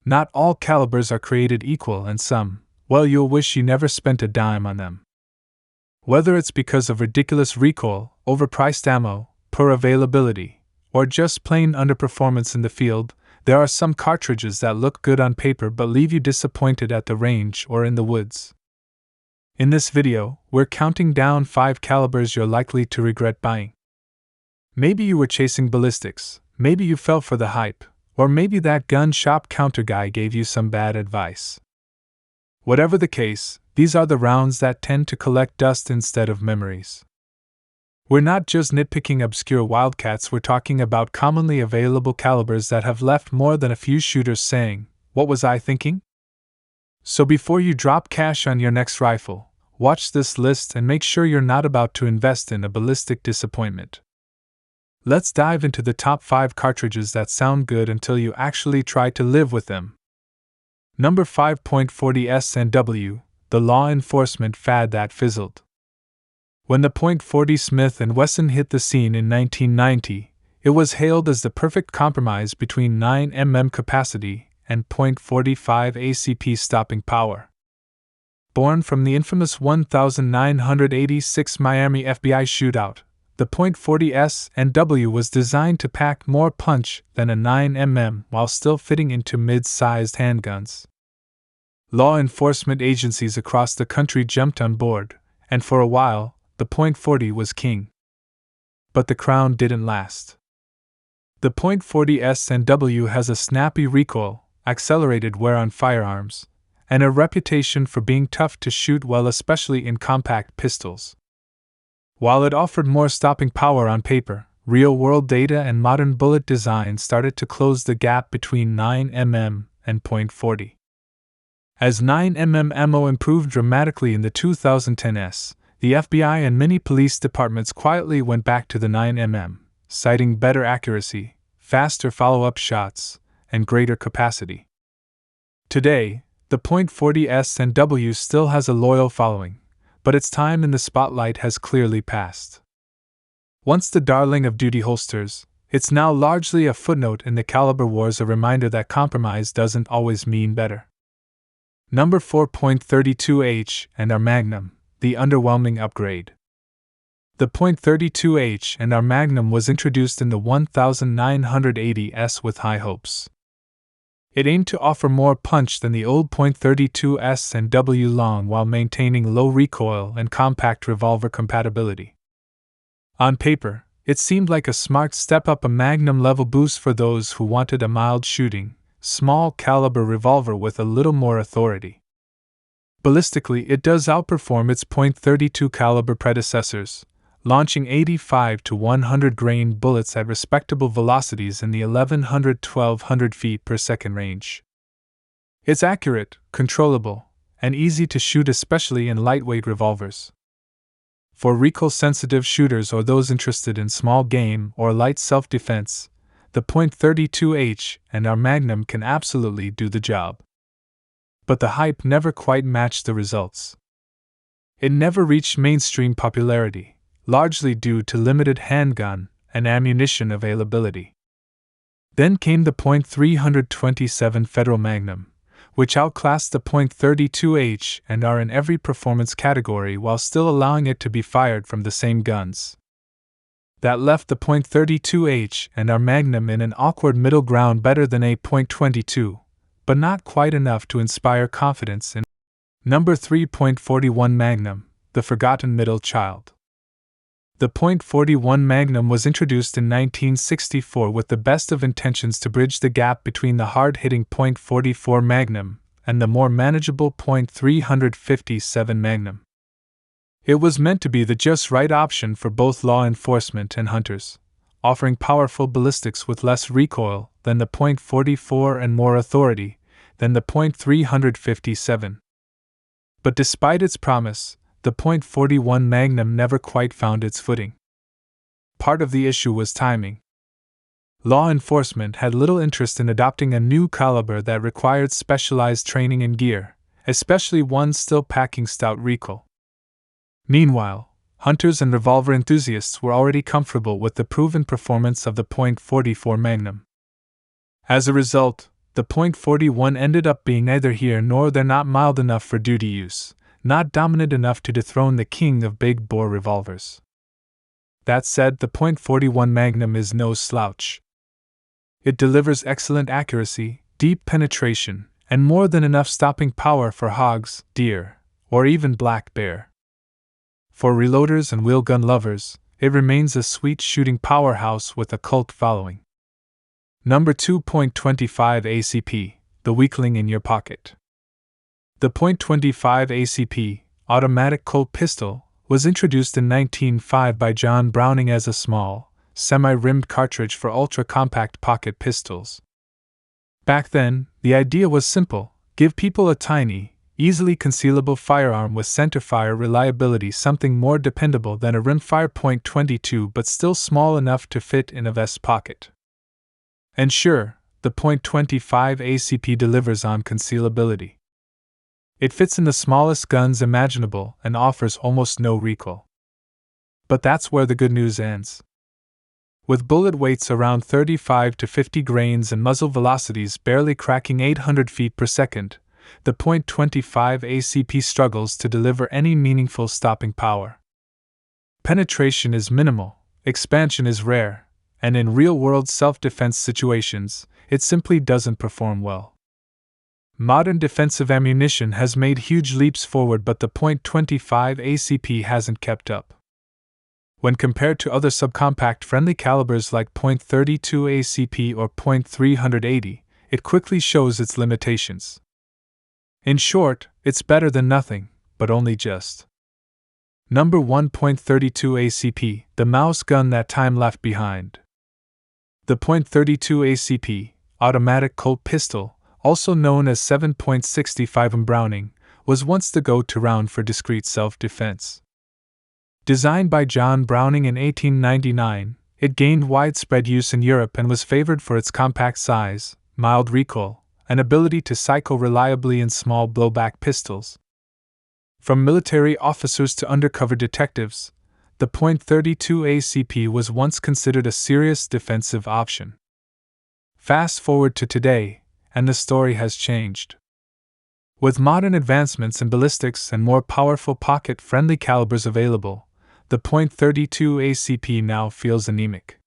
Not all calibers are created equal, and some, well, you'll wish you never spent a dime on them. Whether it's because of ridiculous recoil, overpriced ammo, poor availability, or just plain underperformance in the field, there are some cartridges that look good on paper but leave you disappointed at the range or in the woods. In this video, we're counting down 5 calibers you're likely to regret buying. Maybe you were chasing ballistics, maybe you fell for the hype, or maybe that gun shop counter guy gave you some bad advice. Whatever the case, these are the rounds that tend to collect dust instead of memories. We're not just nitpicking obscure wildcats, we're talking about commonly available calibers that have left more than a few shooters saying, "What was I thinking?" So before you drop cash on your next rifle, watch this list and make sure you're not about to invest in a ballistic disappointment. Let's dive into the top 5 cartridges that sound good until you actually try to live with them. Number 5. .40 S&W, the law enforcement fad that fizzled. When the .40 Smith & Wesson hit the scene in 1990, it was hailed as the perfect compromise between 9mm capacity and .45 ACP stopping power. Born from the infamous 1986 Miami FBI shootout, the .40 S&W was designed to pack more punch than a 9mm while still fitting into mid-sized handguns. Law enforcement agencies across the country jumped on board, and for a while, the .40 was king. But the crown didn't last. The .40 S&W has a snappy recoil, accelerated wear on firearms, and a reputation for being tough to shoot well, especially in compact pistols. While it offered more stopping power on paper, real-world data and modern bullet design started to close the gap between 9mm and .40. As 9mm ammo improved dramatically in the 2010s, the FBI and many police departments quietly went back to the 9mm, citing better accuracy, faster follow-up shots, and greater capacity. Today, the .40 S&W still has a loyal following, but its time in the spotlight has clearly passed. Once the darling of duty holsters, it's now largely a footnote in the caliber wars, a reminder that compromise doesn't always mean better. Number 4. .32H and our Magnum, the underwhelming upgrade. The .32H and our Magnum was introduced in the 1980s with high hopes. It aimed to offer more punch than the old .32 S&W long while maintaining low recoil and compact revolver compatibility. On paper, it seemed like a smart step up, a Magnum-level boost for those who wanted a mild-shooting, small-caliber revolver with a little more authority. Ballistically, it does outperform its .32 caliber predecessors, launching 85 to 100 grain bullets at respectable velocities in the 1100-1200 feet per second range. It's accurate, controllable, and easy to shoot, especially in lightweight revolvers. For recoil-sensitive shooters or those interested in small game or light self-defense, the .32H and our Magnum can absolutely do the job. But the hype never quite matched the results. It never reached mainstream popularity, largely due to limited handgun and ammunition availability. Then came the .327 Federal Magnum, which outclassed the .32H and are in every performance category while still allowing it to be fired from the same guns. That left the .32H and our Magnum in an awkward middle ground, better than a .22, but not quite enough to inspire confidence in. Number 3. .41 Magnum, the forgotten middle child. The .41 Magnum was introduced in 1964 with the best of intentions to bridge the gap between the hard-hitting .44 Magnum and the more manageable .357 Magnum. It was meant to be the just right option for both law enforcement and hunters, offering powerful ballistics with less recoil than the .44 and more authority than the .357. But despite its promise, the .41 Magnum never quite found its footing. Part of the issue was timing. Law enforcement had little interest in adopting a new caliber that required specialized training and gear, especially one still packing stout recoil. Meanwhile, hunters and revolver enthusiasts were already comfortable with the proven performance of the .44 Magnum. As a result, the .41 ended up being neither here nor there, not mild enough for duty use, not dominant enough to dethrone the king of big-bore revolvers. That said, the .41 Magnum is no slouch. It delivers excellent accuracy, deep penetration, and more than enough stopping power for hogs, deer, or even black bear. For reloaders and wheel gun lovers, it remains a sweet shooting powerhouse with a cult following. Number 2.25 ACP, the weakling in your pocket. The .25 ACP, automatic Colt pistol, was introduced in 1905 by John Browning as a small, semi-rimmed cartridge for ultra-compact pocket pistols. Back then, the idea was simple: give people a tiny, easily concealable firearm with centerfire reliability, something more dependable than a rimfire .22 but still small enough to fit in a vest pocket. And sure, the .25 ACP delivers on concealability. It fits in the smallest guns imaginable and offers almost no recoil. But that's where the good news ends. With bullet weights around 35 to 50 grains and muzzle velocities barely cracking 800 feet per second, the .25 ACP struggles to deliver any meaningful stopping power. Penetration is minimal, expansion is rare, and in real-world self-defense situations, it simply doesn't perform well. Modern defensive ammunition has made huge leaps forward, but the .25 ACP hasn't kept up. When compared to other subcompact friendly calibers like .32 ACP or .380, it quickly shows its limitations. In short, it's better than nothing, but only just. Number 1.32 ACP, the mouse gun that time left behind. The .32 ACP, automatic Colt pistol, also known as 7.65 Browning, was once the go-to round for discreet self-defense. Designed by John Browning in 1899, it gained widespread use in Europe and was favored for its compact size, mild recoil, and ability to cycle reliably in small blowback pistols. From military officers to undercover detectives, the .32 ACP was once considered a serious defensive option. Fast forward to today, and the story has changed. With modern advancements in ballistics and more powerful pocket-friendly calibers available, the .32 ACP now feels anemic.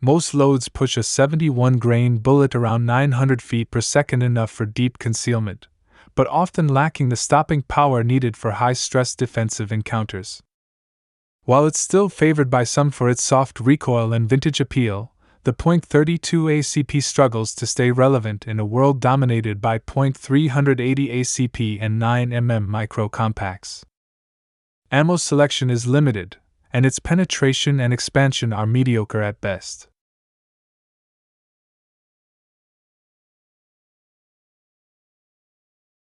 Most loads push a 71-grain bullet around 900 feet per second, enough for deep concealment, but often lacking the stopping power needed for high-stress defensive encounters. While it's still favored by some for its soft recoil and vintage appeal, the .32 ACP struggles to stay relevant in a world dominated by .380 ACP and 9mm micro compacts. Ammo selection is limited, and its penetration and expansion are mediocre at best.